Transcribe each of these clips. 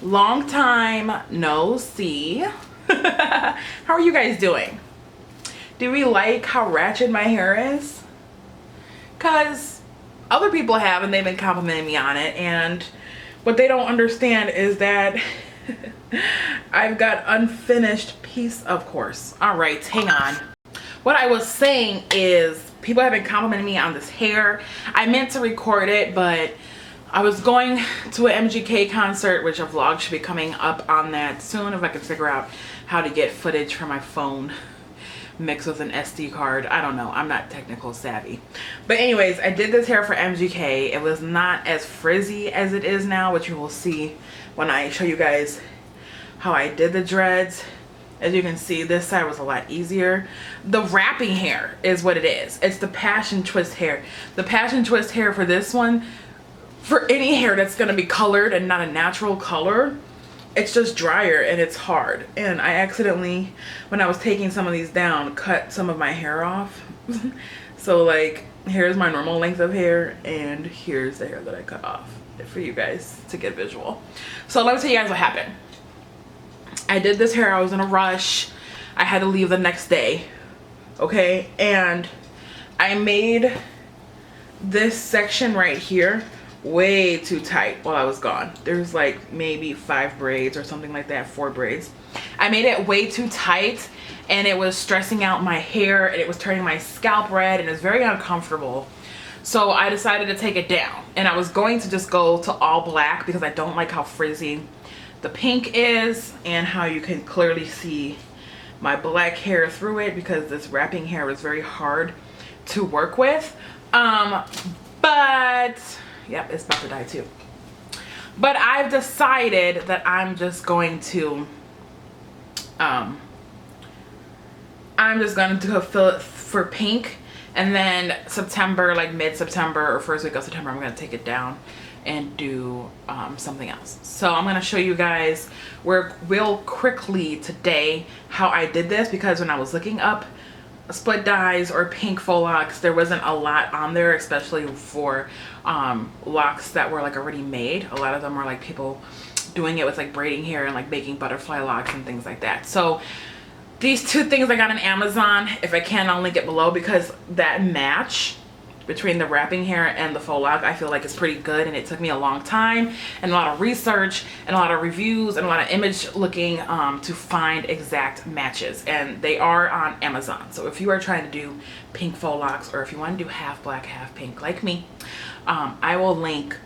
Long time no see. How are you guys doing? Do we like how ratchet my hair is? Because other people have, and they've been complimenting me on it, and what they don't understand is that I've got unfinished piece, of course. All right, hang on. What I was saying is people have been complimenting me on this hair. I meant to record it, but I was going to an MGK concert, which a vlog should be coming up on that soon if I can figure out how to get footage from my phone mixed with an SD card. I don't know. I'm not technical savvy. But anyways, I did this hair for MGK. It was not as frizzy as it is now, which you will see when I show you guys how I did the dreads. As you can see, this side was a lot easier. The wrapping hair is what it is. It's the passion twist hair. The passion twist hair for this one, for any hair that's going to be colored and not a natural color, it's just drier and it's hard. And I accidentally, when I was taking some of these down, cut some of my hair off. So like, here's my normal length of hair and here's the hair that I cut off for you guys to get visual. So let me tell you guys what happened. I did this hair, I was in a rush. I had to leave the next day, okay? And I made this section right here way too tight while I was gone. There's like maybe 5 braids or something like that, 4 braids. I made it way too tight and it was stressing out my hair and it was turning my scalp red and it was very uncomfortable. So I decided to take it down, and I was going to just go to all black because I don't like how frizzy the pink is and how you can clearly see my black hair through it because this wrapping hair is very hard to work with. But yep, it's about to die too. But I've decided that I'm just going to fill it for pink, and then September, like mid-September or first week of September, I'm gonna take it down and do something else. So I'm gonna show you guys real quickly today how I did this, because when I was looking up split dyes or pink faux locks, there wasn't a lot on there, especially for locks that were like already made. A lot of them are like people doing it with like braiding hair and like making butterfly locks and things like that. So these 2 things I got on Amazon. If I can, I'll link it below, because that match between the wrapping hair and the faux lock, I feel like it's pretty good, and it took me a long time and a lot of research and a lot of reviews and a lot of image looking to find exact matches, and they are on Amazon. So if you are trying to do pink faux locks, or if you want to do half black half pink like me, I will link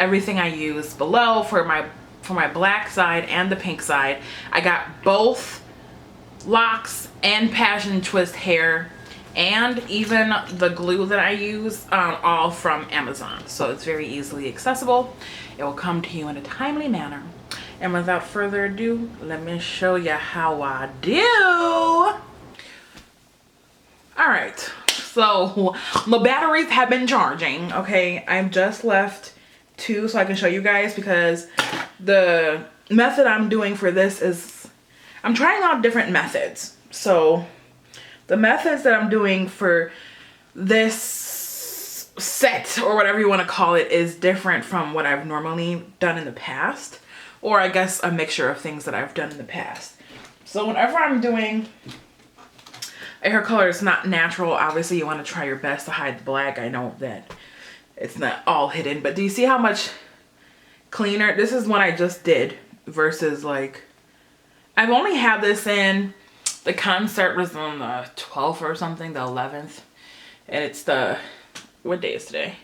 everything I use below for my black side and the pink side. I got both locks and passion twist hair and even the glue that I use, all from Amazon. So it's very easily accessible. It will come to you in a timely manner. And without further ado, let me show you how I do. All right, so the batteries have been charging, okay? I've just left 2 so I can show you guys, because the method I'm doing for this is, I'm trying out different methods. So the methods that I'm doing for this set, or whatever you want to call it, is different from what I've normally done in the past, or I guess a mixture of things that I've done in the past. So whenever I'm doing a hair color that's not natural, obviously you want to try your best to hide the black. I know that it's not all hidden, but do you see how much cleaner? This is what I just did versus like, I've only had this in, the concert was on the 12th or something, the 11th. And it's the, what day is today?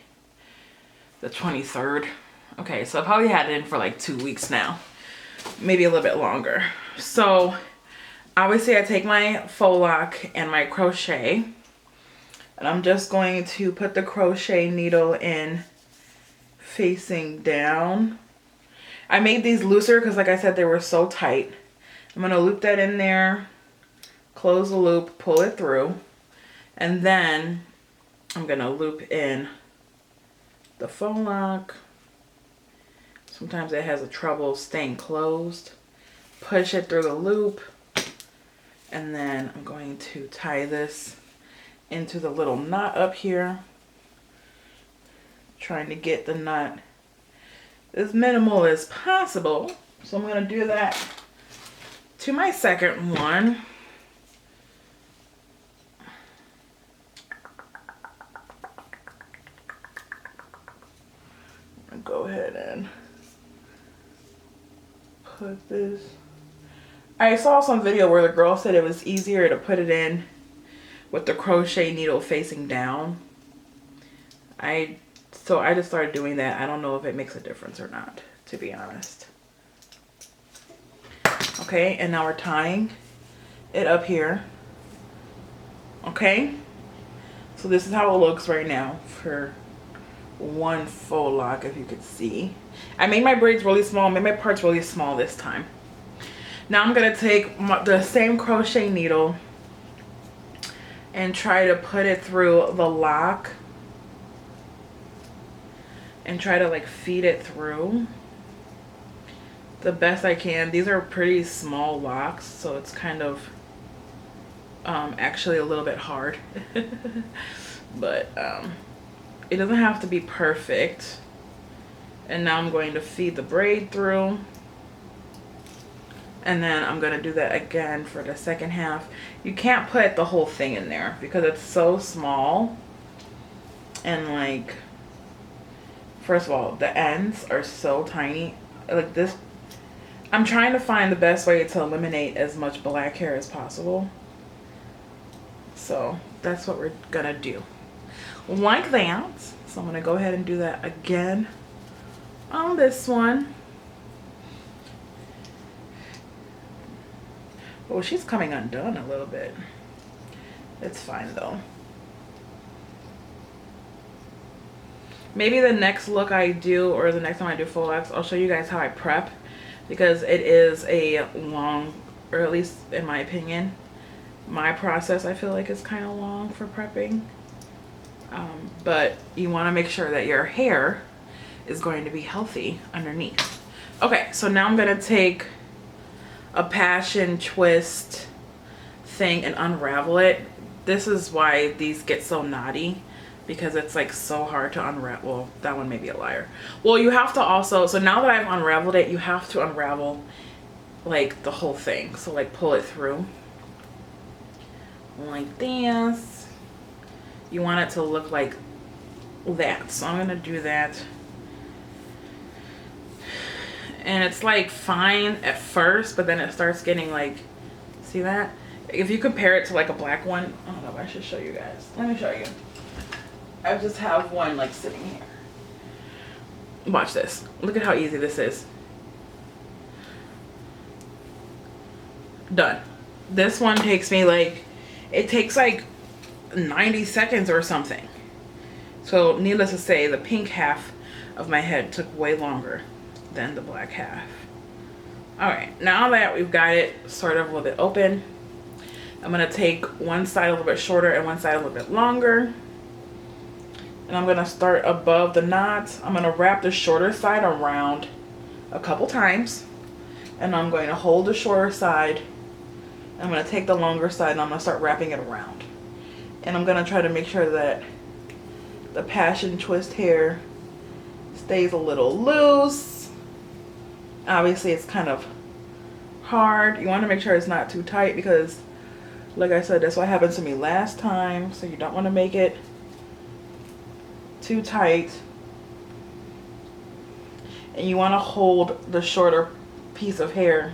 The 23rd. Okay, so I probably had it in for like 2 weeks now. Maybe a little bit longer. So, obviously I take my faux lock and my crochet. And I'm just going to put the crochet needle in facing down. I made these looser because, like I said, they were so tight. I'm going to loop that in there, close the loop, pull it through, and then I'm going to loop in the faux lock. Sometimes it has a trouble staying closed. Push it through the loop, and then I'm going to tie this into the little knot up here, trying to get the knot as minimal as possible. So I'm gonna do that to my second one. I'm gonna go ahead and put this. I saw some video where the girl said it was easier to put it in with the crochet needle facing down. So I just started doing that. I don't know if it makes a difference or not, to be honest. Okay, and now we're tying it up here. Okay, so this is how it looks right now for one faux lock, if you could see. I made my braids really small, made my parts really small this time. Now I'm gonna take the same crochet needle and try to put it through the lock and try to like feed it through the best I can. These are pretty small locks, so it's kind of actually a little bit hard. But it doesn't have to be perfect. And now I'm going to feed the braid through, and then I'm going to do that again for the second half. You can't put the whole thing in there because it's so small, and like, first of all, the ends are so tiny. Like this, I'm trying to find the best way to eliminate as much black hair as possible. So that's what we're gonna do. Like that. So I'm gonna go ahead and do that again on this one. Oh, she's coming undone a little bit. It's fine though. Maybe the next look I do, or the next time I do faux locs, I'll show you guys how I prep, because it is a long, or at least in my opinion, my process I feel like is kind of long for prepping. But you want to make sure that your hair is going to be healthy underneath. Okay, so now I'm going to take a passion twist thing and unravel it. This is why these get so knotty, because it's like so hard to unravel. Well, that one may be a liar. Well, you have to also, so now that I've unraveled it, you have to unravel like the whole thing. So like pull it through like this. You want it to look like that. So I'm gonna do that. And it's like fine at first, but then it starts getting like, see that? If you compare it to like a black one, I don't know if I should show you guys. Let me show you. I just have one like sitting here. Watch this. Look at how easy this is. Done. This one takes me like, it takes like 90 seconds or something. So needless to say, the pink half of my head took way longer than the black half. Alright, now that we've got it sort of a little bit open, I'm going to take one side a little bit shorter and one side a little bit longer. And I'm going to start above the knot. I'm going to wrap the shorter side around a couple times. And I'm going to hold the shorter side. I'm going to take the longer side and I'm going to start wrapping it around. And I'm going to try to make sure that the passion twist hair stays a little loose. Obviously it's kind of hard. You want to make sure it's not too tight, because like I said, that's what happened to me last time. So you don't want to make it too tight. And you want to hold the shorter piece of hair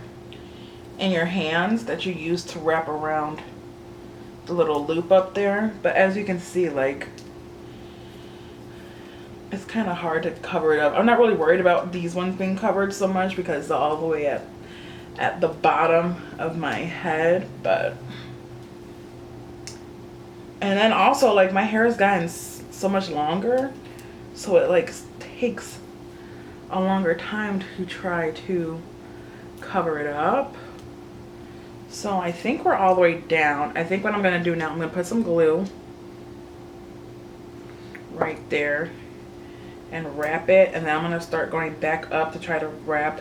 in your hands that you use to wrap around the little loop up there. But as you can see, like, it's kind of hard to cover it up. I'm not really worried about these ones being covered so much because they're all the way at the bottom of my head. But, and then also, like, my hair has gotten so much longer, so it like takes a longer time to try to cover it up. So I think we're all the way down. I think what I'm going to do now, I'm going to put some glue right there and wrap it, and then I'm going to start going back up to try to wrap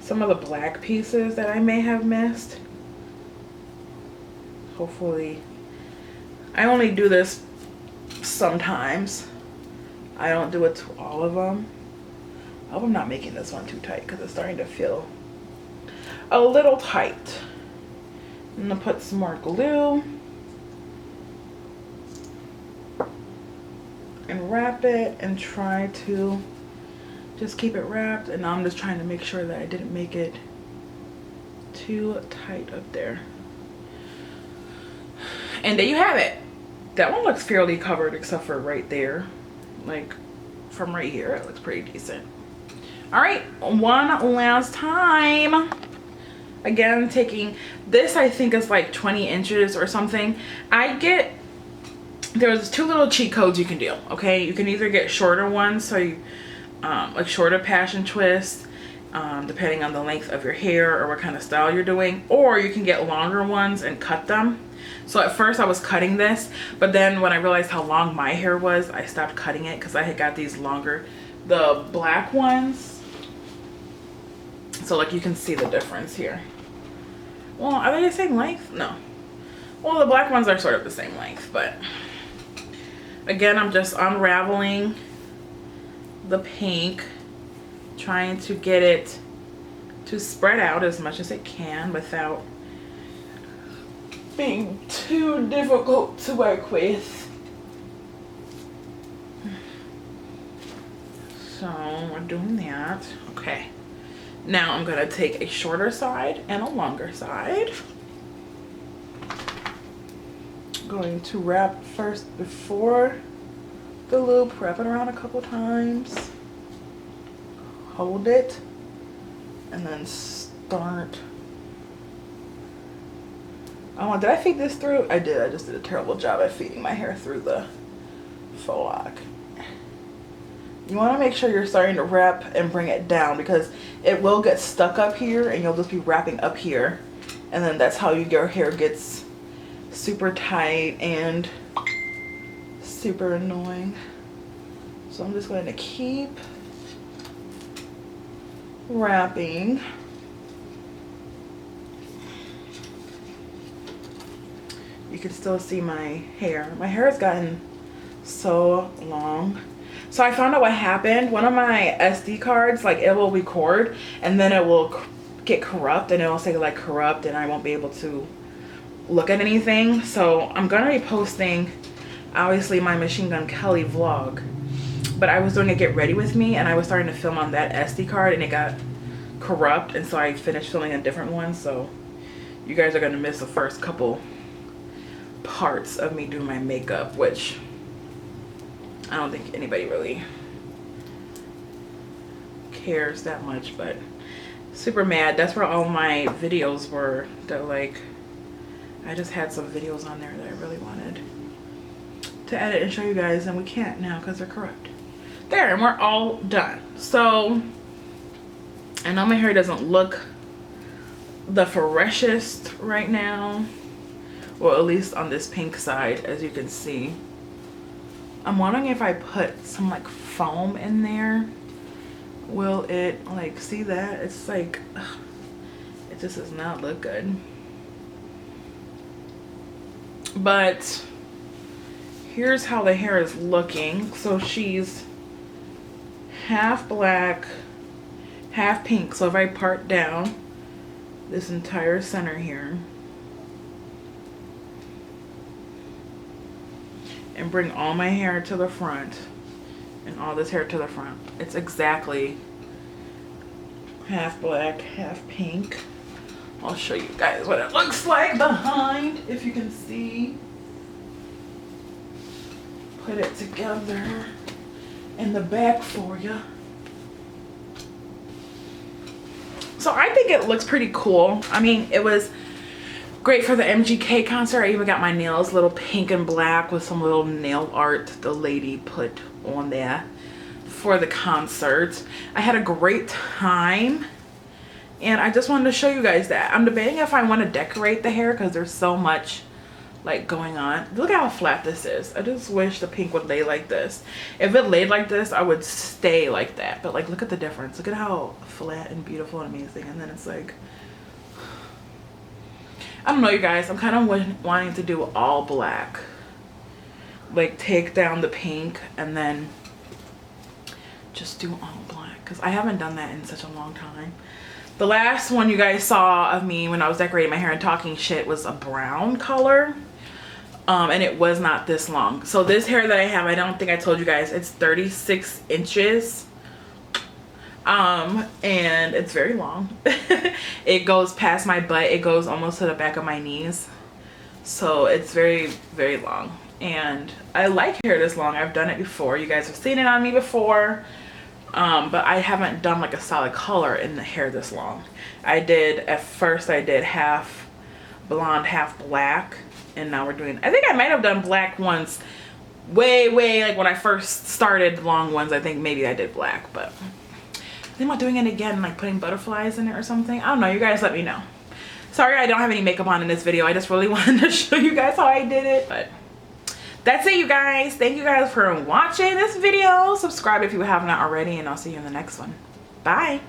some of the black pieces that I may have missed. Hopefully, I only do this sometimes. I don't do it to all of them. I hope I'm not making this one too tight because it's starting to feel a little tight. I'm gonna put some more glue and wrap it and try to just keep it wrapped. And now I'm just trying to make sure that I didn't make it too tight up there. And there you have it. That one looks fairly covered except for right there. Like from right here, it looks pretty decent. All right, one last time. Again, taking this, I think is like 20 inches or something. There's two little cheat codes you can do, okay? You can either get shorter ones, so you, like shorter passion twists, depending on the length of your hair or what kind of style you're doing, or you can get longer ones and cut them. So at first I was cutting this, but then when I realized how long my hair was, I stopped cutting it because I had got these longer, the black ones. So like you can see the difference here. Well, are they the same length? No. Well, the black ones are sort of the same length, but again, I'm just unraveling the pink, trying to get it to spread out as much as it can without being too difficult to work with. So we're doing that. Okay. Now I'm gonna take a shorter side and a longer side. I'm going to wrap first before the loop, wrap it around a couple times, hold it, and then start. Oh, did I feed this through? I did. I just did a terrible job at feeding my hair through the Faux Loc. You want to make sure you're starting to wrap and bring it down because it will get stuck up here and you'll just be wrapping up here. And then that's how your hair gets super tight and super annoying. So I'm just going to keep wrapping. You can still see my hair. My hair has gotten so long. So I found out what happened. One of my SD cards, like it will record and then it will get corrupt and it will say like corrupt and I won't be able to look at anything. So I'm gonna be posting obviously my Machine Gun Kelly vlog, but I was doing a get ready with me and I was starting to film on that SD card and it got corrupt, and so I finished filming a different one. So you guys are gonna miss the first couple parts of me doing my makeup, which I don't think anybody really cares that much, but super mad. That's where all my videos were. That like I just had some videos on there that I really wanted to edit and show you guys, and we can't now because they're corrupt. There, and we're all done. So I know my hair doesn't look the freshest right now, or at least on this pink side, as you can see. I'm wondering if I put some like foam in there, will it like, see that? It's like, ugh, it just does not look good. But here's how the hair is looking. So she's half black, half pink. So if I part down this entire center here and bring all my hair to the front and all this hair to the front, it's exactly half black, half pink. I'll show you guys what it looks like behind, if you can see. Put it together in the back for you. So I think it looks pretty cool. I mean, it was great for the MGK concert. I even got my nails a little pink and black with some little nail art the lady put on there for the concert. I had a great time and I just wanted to show you guys that. I'm debating if I want to decorate the hair because there's so much like going on. Look how flat this is. I just wish the pink would lay like this. If it laid like this, I would stay like that. But like, look at the difference. Look at how flat and beautiful and amazing. And then it's like, I don't know, you guys. I'm kind of wanting to do all black. Like take down the pink and then just do all black. because I haven't done that in such a long time. The last one you guys saw of me when I was decorating my hair and talking shit was a brown color. And it was not this long. So this hair that I have, I don't think I told you guys, it's 36 inches. And it's very long. It goes past my butt. It goes almost to the back of my knees. So it's very, very long. And I like hair this long. I've done it before. You guys have seen it on me before. But I haven't done like a solid color in the hair this long. At first I did half blonde, half black. And now we're doing, I think I might have done black once way like when I first started long ones. I think maybe I did black, but I think about doing it again, like putting butterflies in it or something. I don't know, you guys let me know. Sorry I don't have any makeup on in this video. I just really wanted to show you guys how I did it. But that's it, you guys. Thank you guys for watching this video. Subscribe if you have not already, and I'll see you in the next one. Bye.